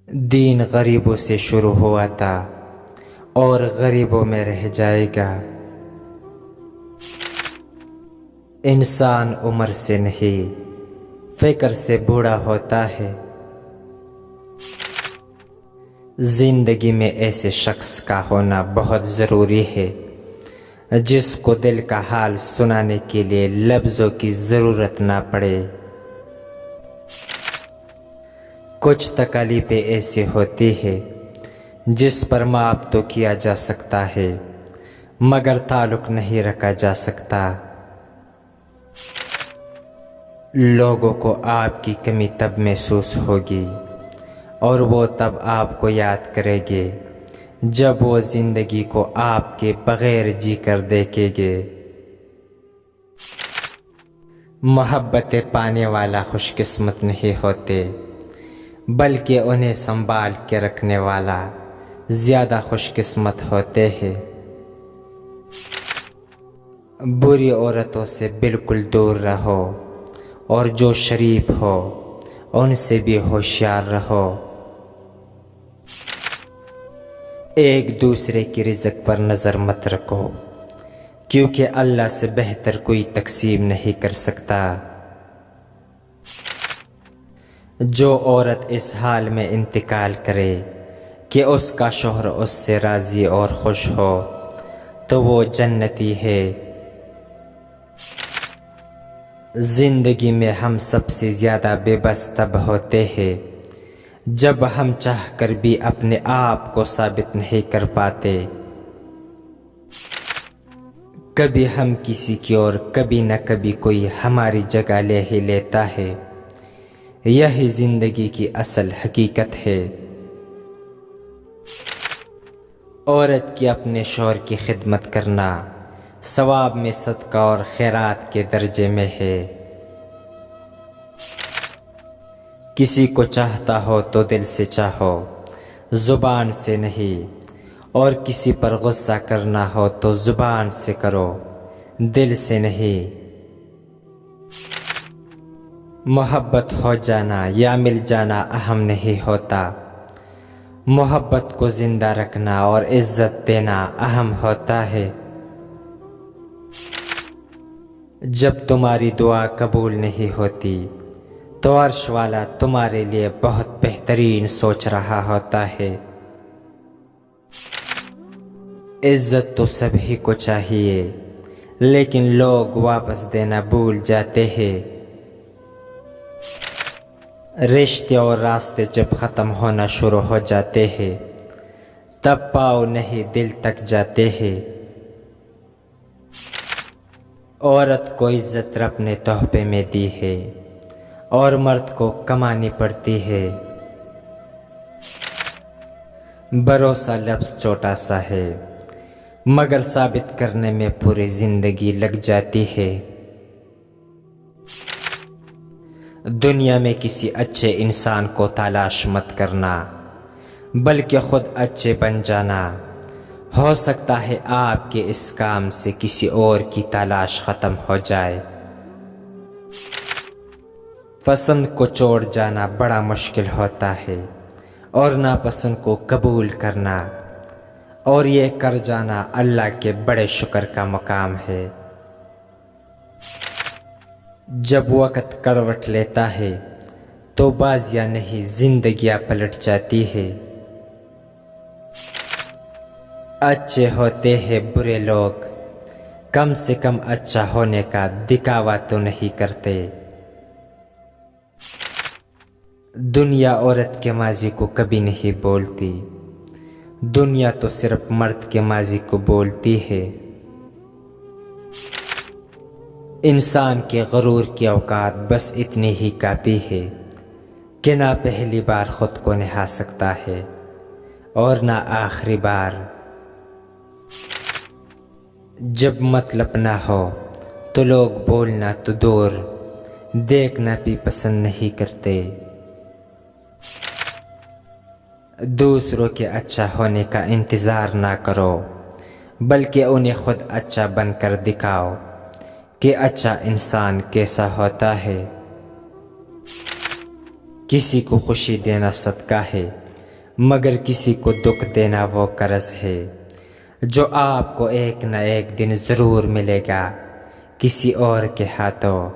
دین غریبوں سے شروع ہوا تھا اور غریبوں میں رہ جائے گا۔ انسان عمر سے نہیں فکر سے بوڑھا ہوتا ہے۔ زندگی میں ایسے شخص کا ہونا بہت ضروری ہے جس کو دل کا حال سنانے کے لیے لفظوں کی ضرورت نہ پڑے۔ کچھ تکالیفیں ایسی ہوتی ہے جس پر معاف تو کیا جا سکتا ہے مگر تعلق نہیں رکھا جا سکتا۔ لوگوں کو آپ کی کمی تب محسوس ہوگی اور وہ تب آپ کو یاد کریں گے جب وہ زندگی کو آپ کے بغیر جی کر دیکھیں گے۔ محبتیں پانے والا خوش قسمت نہیں ہوتے بلکہ انہیں سنبھال کے رکھنے والا زیادہ خوش قسمت ہوتے ہیں۔ بری عورتوں سے بالکل دور رہو اور جو شریف ہو ان سے بھی ہوشیار رہو۔ ایک دوسرے کی رزق پر نظر مت رکھو کیونکہ اللہ سے بہتر کوئی تقسیم نہیں کر سکتا۔ جو عورت اس حال میں انتقال کرے کہ اس کا شوہر اس سے راضی اور خوش ہو تو وہ جنتی ہے۔ زندگی میں ہم سب سے زیادہ بے بس تب ہوتے ہیں جب ہم چاہ کر بھی اپنے آپ کو ثابت نہیں کر پاتے۔ کبھی ہم کسی کی اور کبھی نہ کبھی کوئی ہماری جگہ لے ہی لیتا ہے۔ یہی زندگی کی اصل حقیقت ہے۔ عورت کی اپنے شوہر کی خدمت کرنا ثواب میں صدقہ اور خیرات کے درجے میں ہے۔ کسی کو چاہتا ہو تو دل سے چاہو، زبان سے نہیں، اور کسی پر غصہ کرنا ہو تو زبان سے کرو، دل سے نہیں۔ محبت ہو جانا یا مل جانا اہم نہیں ہوتا، محبت کو زندہ رکھنا اور عزت دینا اہم ہوتا ہے۔ جب تمہاری دعا قبول نہیں ہوتی تو عرش والا تمہارے لیے بہت بہترین سوچ رہا ہوتا ہے۔ عزت تو سبھی کو چاہیے لیکن لوگ واپس دینا بھول جاتے ہیں۔ رشتے اور راستے جب ختم ہونا شروع ہو جاتے ہیں تب پاؤں نہیں دل تک جاتے ہیں۔ عورت کو عزت رب نے تحفے میں دی ہے اور مرد کو کمانی پڑتی ہے۔ بھروسہ لفظ چھوٹا سا ہے مگر ثابت کرنے میں پوری زندگی لگ جاتی ہے۔ دنیا میں کسی اچھے انسان کو تلاش مت کرنا بلکہ خود اچھے بن جانا۔ ہو سکتا ہے آپ کے اس کام سے کسی اور کی تلاش ختم ہو جائے۔ پسند کو چھوڑ جانا بڑا مشکل ہوتا ہے اور ناپسند کو قبول کرنا اور یہ کر جانا اللہ کے بڑے شکر کا مقام ہے۔ جب وقت کروٹ لیتا ہے تو بازیاں نہیں زندگیاں پلٹ جاتی ہے۔ اچھے ہوتے ہیں برے لوگ کم سے کم اچھا ہونے کا دکھاوا تو نہیں کرتے۔ دنیا عورت کے ماضی کو کبھی نہیں بولتی، دنیا تو صرف مرد کے ماضی کو بولتی ہے۔ انسان کے غرور کی اوقات بس اتنی ہی کافی ہے کہ نہ پہلی بار خود کو نہا سکتا ہے اور نہ آخری بار۔ جب مطلب نہ ہو تو لوگ بولنا تو دور دیکھنا بھی پسند نہیں کرتے۔ دوسروں کے اچھا ہونے کا انتظار نہ کرو بلکہ انہیں خود اچھا بن کر دکھاؤ کہ اچھا انسان کیسا ہوتا ہے۔ کسی کو خوشی دینا صدقہ ہے مگر کسی کو دکھ دینا وہ قرض ہے جو آپ کو ایک نہ ایک دن ضرور ملے گا کسی اور کے ہاتھوں